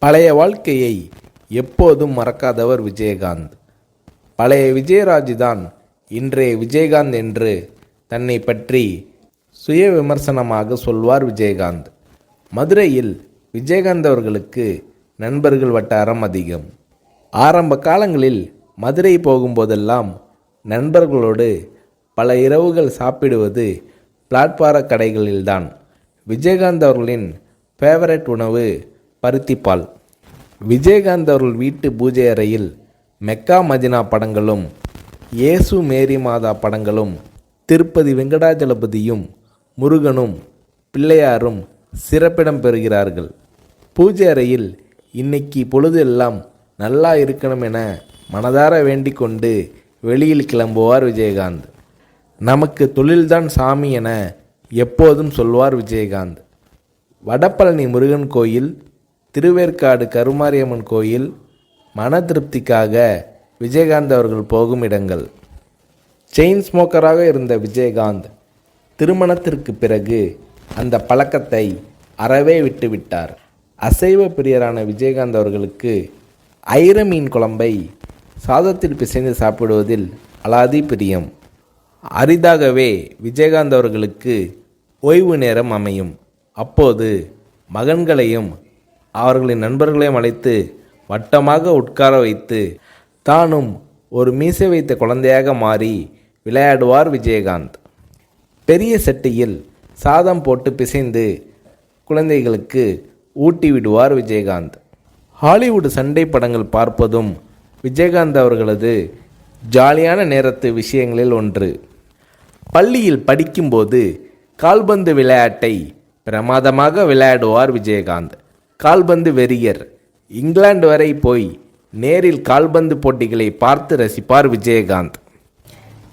பழைய வாழ்க்கையை எப்போதும் மறக்காதவர் விஜயகாந்த். பழைய விஜயராஜ் தான் இன்றைய விஜயகாந்த் என்று தன்னை பற்றி சுய விமர்சனமாக சொல்வார் விஜயகாந்த். மதுரையில் விஜயகாந்த் அவர்களுக்கு நண்பர்கள் வட்டாரம் அதிகம். ஆரம்ப காலங்களில் மதுரை போகும்போதெல்லாம் நண்பர்களோடு பல இரவுகள் சாப்பிடுவது பிளாட்பார கடைகளில்தான். விஜயகாந்த் அவர்களின் ஃபேவரட் உணவு பருத்திப்பால். விஜயகாந்த் அவர்கள் வீட்டு பூஜை அறையில் மெக்கா மதினா படங்களும் இயேசு மேரி மாதா படங்களும் திருப்பதி வெங்கடாஜலபதியும் முருகனும் பிள்ளையாரும் சிறப்பிடம் பெறுகிறார்கள். பூஜை அறையில் இன்னைக்கு பொழுது எல்லாம் நல்லா இருக்கணும் என மனதார வேண்டிக் கொண்டு வெளியில் கிளம்புவார் விஜயகாந்த். நமக்கு தொழில்தான் சாமி என எப்போதும் சொல்வார் விஜயகாந்த். வடபழனி முருகன் கோயில், திருவேற்காடு கருமாரியம்மன் கோயில் மன திருப்திக்காக விஜயகாந்த் அவர்கள் போகும் இடங்கள். செயின் ஸ்மோக்கராக இருந்த விஜயகாந்த் திருமணத்திற்கு பிறகு அந்த பழக்கத்தை அறவே விட்டுவிட்டார். அசைவ பிரியரான விஜயகாந்த் அவர்களுக்கு ஐர மீன் குழம்பை சாதத்தில் பிசைந்து சாப்பிடுவதில் அலாதி பிரியம். அரிதாகவே விஜயகாந்த் அவர்களுக்கு ஓய்வு நேரம் அமையும். அப்போது மகன்களையும் அவர்களின் நண்பர்களையும் அழைத்து வட்டமாக உட்கார வைத்து தானும் ஒரு மீசை வைத்த குழந்தையாக மாறி விளையாடுவார் விஜயகாந்த். பெரிய சட்டியில் சாதம் போட்டு பிசைந்து குழந்தைகளுக்கு ஊட்டி விடுவார் விஜயகாந்த். ஹாலிவுட் சண்டை படங்கள் பார்ப்பதும் விஜயகாந்த் அவர்களது ஜாலியான நேரத்து விஷயங்களில் ஒன்று. பள்ளியில் படிக்கும்போது கால்பந்து விளையாட்டை பிரமாதமாக விளையாடுவார் விஜயகாந்த். கால்பந்து வெறியர். இங்கிலாந்து வரை போய் நேரில் கால்பந்து போட்டிகளை பார்த்து ரசிப்பார் விஜயகாந்த்.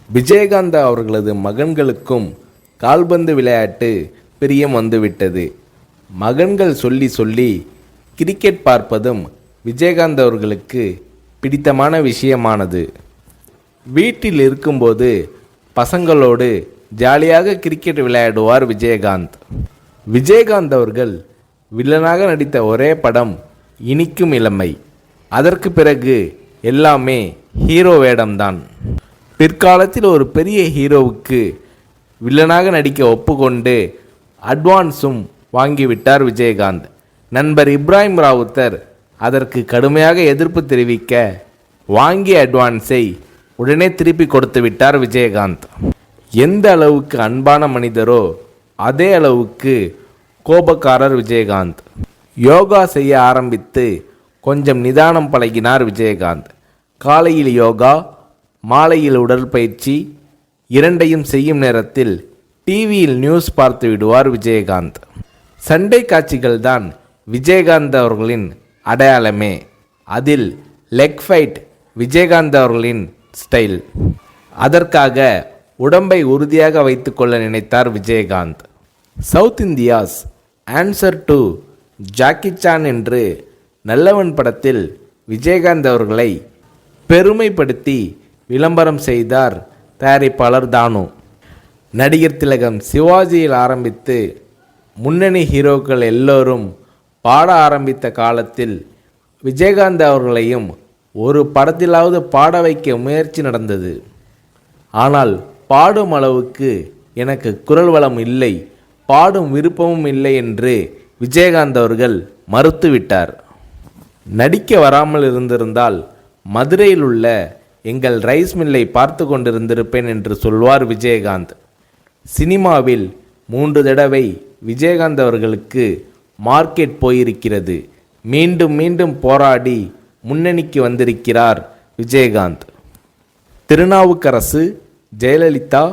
விஜயகாந்த் அவர்களது மகன்களுக்கும் கால்பந்து விளையாட்டு பிரியம் வந்துவிட்டது. மகன்கள் சொல்லி சொல்லி கிரிக்கெட் பார்ப்பதும் விஜயகாந்த் அவர்களுக்கு பிடித்தமான விஷயமானது. வீட்டில் இருக்கும்போது பசங்களோடு ஜாலியாக கிரிக்கெட் விளையாடுவார் விஜயகாந்த். விஜயகாந்த் அவர்கள் வில்லனாக நடித்த ஒரே படம் இனிக்கும் இளமை. அதற்கு பிறகு எல்லாமே ஹீரோ வேடம்தான். பிற்காலத்தில் ஒரு பெரிய ஹீரோவுக்கு வில்லனாக நடிக்க ஒப்புக்கொண்டு அட்வான்ஸும் வாங்கிவிட்டார் விஜயகாந்த். நண்பர் இப்ராஹிம் ராவுத்தர் அதற்கு கடுமையாக எதிர்ப்பு தெரிவிக்க வாங்கிய அட்வான்ஸை உடனே திருப்பி கொடுத்து விட்டார் விஜயகாந்த். எந்த அளவுக்கு அன்பான மனிதரோ அதே அளவுக்கு கோபக்காரர் விஜயகாந்த். யோகா செய்ய ஆரம்பித்து கொஞ்சம் நிதானம் பழகினார் விஜயகாந்த். காலையில் யோகா, மாலையில் உடற்பயிற்சி இரண்டையும் செய்யும் நேரத்தில் டிவியில் நியூஸ் பார்த்து விடுவார் விஜயகாந்த். சண்டை காட்சிகள் தான் விஜயகாந்த் அவர்களின் அடையாளமே. அதில் லெக் ஃபைட் விஜயகாந்த் அவர்களின் ஸ்டைல். அதற்காக உடம்பை உறுதியாக வைத்துக்கொள்ள நினைத்தார் Vijayakanth. South India's answer to Jackie Chan என்று நல்லவன் படத்தில் விஜயகாந்த் அவர்களை பெருமைப்படுத்தி விளம்பரம் செய்தார் தயாரிப்பாளர் தானு. நடிகர் திலகம் சிவாஜியில் ஆரம்பித்து முன்னணி ஹீரோக்கள் எல்லோரும் பாட ஆரம்பித்த காலத்தில் விஜயகாந்த் அவர்களையும் ஒரு படத்திலாவது பாட வைக்க முயற்சி நடந்தது. ஆனால் பாடும் அளவுக்கு எனக்கு குரல் வளம் இல்லை, பாடும் விருப்பமும் இல்லை என்று விஜயகாந்த் அவர்கள் மறுத்துவிட்டார். நடிக்க வராமல் இருந்திருந்தால் மதுரையில் உள்ள எங்கள் ரைஸ் மில்லை பார்த்து கொண்டிருந்திருப்பேன் என்று சொல்வார் விஜயகாந்த். சினிமாவில் 3 தடவை விஜயகாந்த் அவர்களுக்கு மார்க்கெட் போயிருக்கிறது. மீண்டும் மீண்டும் போராடி முன்னணிக்கு வந்திருக்கிறார் விஜயகாந்த். திருநாவுக்கரசு, ஜெயலலிதா,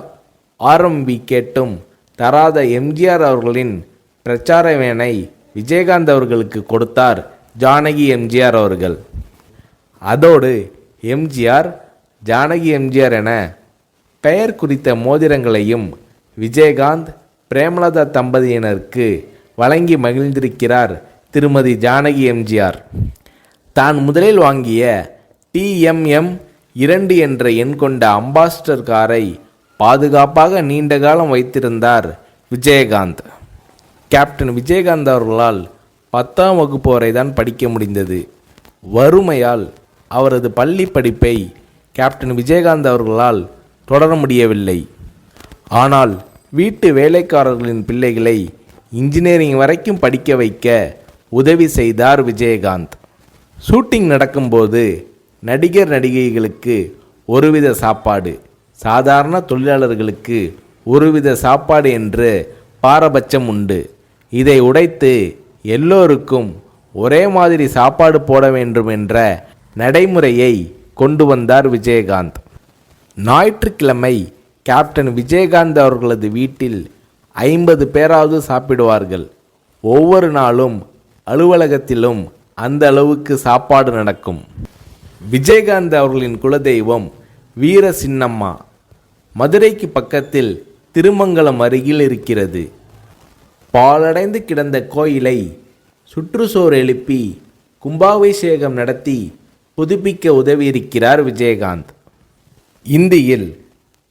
ஆர்எம்பி கேட்டும் தராத எம்ஜிஆர் அவர்களின் பிரச்சார வேனை விஜயகாந்த் அவர்களுக்கு கொடுத்தார் ஜானகி எம்ஜிஆர் அவர்கள். அதோடு எம்ஜிஆர், ஜானகி எம்ஜிஆர் என பெயர் குறித்த மோதிரங்களையும் விஜயகாந்த், பிரேமலதா தம்பதியினருக்கு வழங்கி மகிழ்ந்திருக்கிறார் திருமதி ஜானகி எம்ஜிஆர். தான் முதலில் வாங்கிய TMM 2 என்ற எண் கொண்ட அம்பாஸ்டர் காரை பாதுகாப்பாக நீண்ட காலம் வைத்திருந்தார் விஜயகாந்த். கேப்டன் விஜயகாந்த் அவர்களால் 10ஆம் வகுப்பு வரை தான் படிக்க முடிந்தது. வறுமையால் அவரது பள்ளி படிப்பை கேப்டன் விஜயகாந்த் அவர்களால் தொடர முடியவில்லை. ஆனால் வீட்டு வேலைக்காரர்களின் பிள்ளைகளை இன்ஜினியரிங் வரைக்கும் படிக்க வைக்க உதவி செய்தார் விஜயகாந்த். ஷூட்டிங் நடக்கும்போது நடிகர் நடிகைகளுக்கு ஒருவித சாப்பாடு, சாதாரண தொழிலாளர்களுக்கு ஒருவித சாப்பாடு என்று பாரபட்சம் உண்டு. இதை உடைத்து எல்லோருக்கும் ஒரே மாதிரி சாப்பாடு போட வேண்டும் என்ற நடைமுறையை கொண்டு வந்தார் விஜயகாந்த். ஞாயிற்றுக்கிழமை கேப்டன் விஜயகாந்த் அவர்களது வீட்டில் 50 பேராவது சாப்பிடுவார்கள். ஒவ்வொரு நாளும் அலுவலகத்திலும் அந்த அளவுக்கு சாப்பாடு நடக்கும். விஜயகாந்த் அவர்களின் குலதெய்வம் வீர சின்னம்மா மதுரைக்கு பக்கத்தில் திருமங்கலம் அருகில் இருக்கிறது. பாழடைந்து கிடந்த கோயிலை சுற்றுச்சூழல் எழுப்பி கும்பாபிஷேகம் நடத்தி புதுப்பிக்க உதவியிருக்கிறார் விஜயகாந்த். இந்தியில்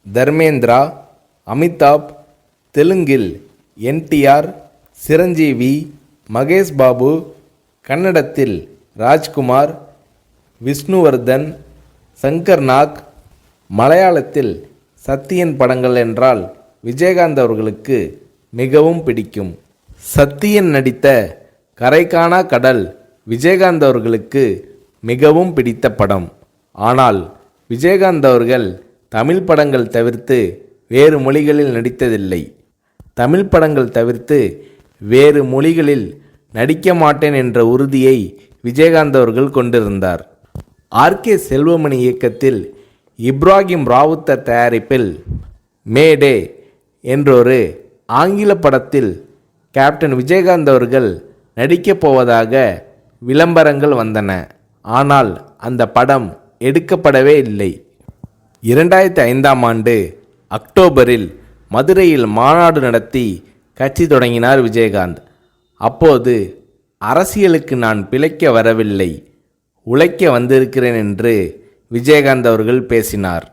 தர்மேந்திரா, அமிதாப், தெலுங்கில் NTR, சிரஞ்சீவி, மகேஷ் பாபு, கன்னடத்தில் ராஜ்குமார், விஷ்ணுவர்தன், சங்கர் நாக், மலையாளத்தில் சத்யன் படங்கள் என்றால் விஜயகாந்த் அவர்களுக்கு மிகவும் பிடிக்கும். சத்யன் நடித்த கரைகாணா கடல் விஜயகாந்த் அவர்களுக்கு மிகவும் பிடித்த படம். ஆனால் விஜயகாந்த் அவர்கள் தமிழ் படங்கள் தவிர்த்து வேறு மொழிகளில் நடித்ததில்லை. தமிழ் படங்கள் தவிர்த்து வேறு மொழிகளில் நடிக்க மாட்டேன் என்ற உறுதியை விஜயகாந்த் அவர்கள் கொண்டிருந்தார். RK செல்வமணி இயக்கத்தில் இப்ராஹிம் ராவுத்தர் தயாரிப்பில் மேடே என்றொரு ஆங்கில படத்தில் கேப்டன் விஜயகாந்த் அவர்கள் நடிக்கப் போவதாக விளம்பரங்கள் வந்தன. ஆனால் அந்த படம் எடுக்கப்படவே இல்லை. 2005ஆம் ஆண்டு அக்டோபரில் மதுரையில் மாநாடு நடத்தி கட்சி தொடங்கினார் விஜயகாந்த். அப்போது அரசியலுக்கு நான் பிழைக்க வரவில்லை, உழைக்க வந்திருக்கிறேன் என்று விஜயகாந்த் அவர்கள் பேசினார்.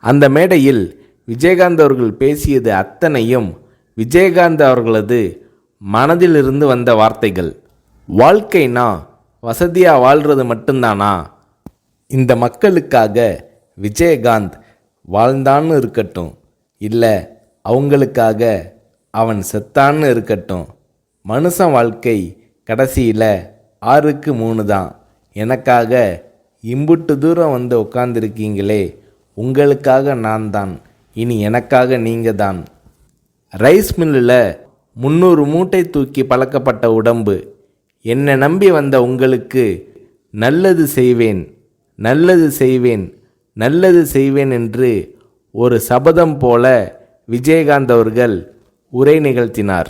அந்த மேடையில் விஜயகாந்த் அவர்கள் பேசியது அத்தனையும் விஜயகாந்த் அவர்களது மனதிலிருந்து வந்த வார்த்தைகள். வாழ்க்கைனா வசதியாக வாழ்கிறது மட்டும்தானா? இந்த மக்களுக்காக விஜயகாந்த் வாழ்ந்தான்னு இருக்கட்டும், இல்லை அவங்களுக்காக அவன் செத்தான்னு இருக்கட்டும், மனுஷன் வாழ்க்கை கடைசியில் 6க்கு 3 தான். எனக்காக இம்புட்டு தூரம் வந்து உட்காந்துருக்கீங்களே, உங்களுக்காக நான் தான், இனி எனக்காக நீங்கள் தான். ரைஸ் மில்லில் 300 மூட்டை தூக்கி பழக்கப்பட்ட உடம்பு, என்னை நம்பி வந்த உங்களுக்கு நல்லது செய்வேன், நல்லது செய்வேன், நல்லது செய்வேன் என்று ஒரு சபதம் போல விஜயகாந்த் அவர்கள் உரை நிகழ்த்தினார்.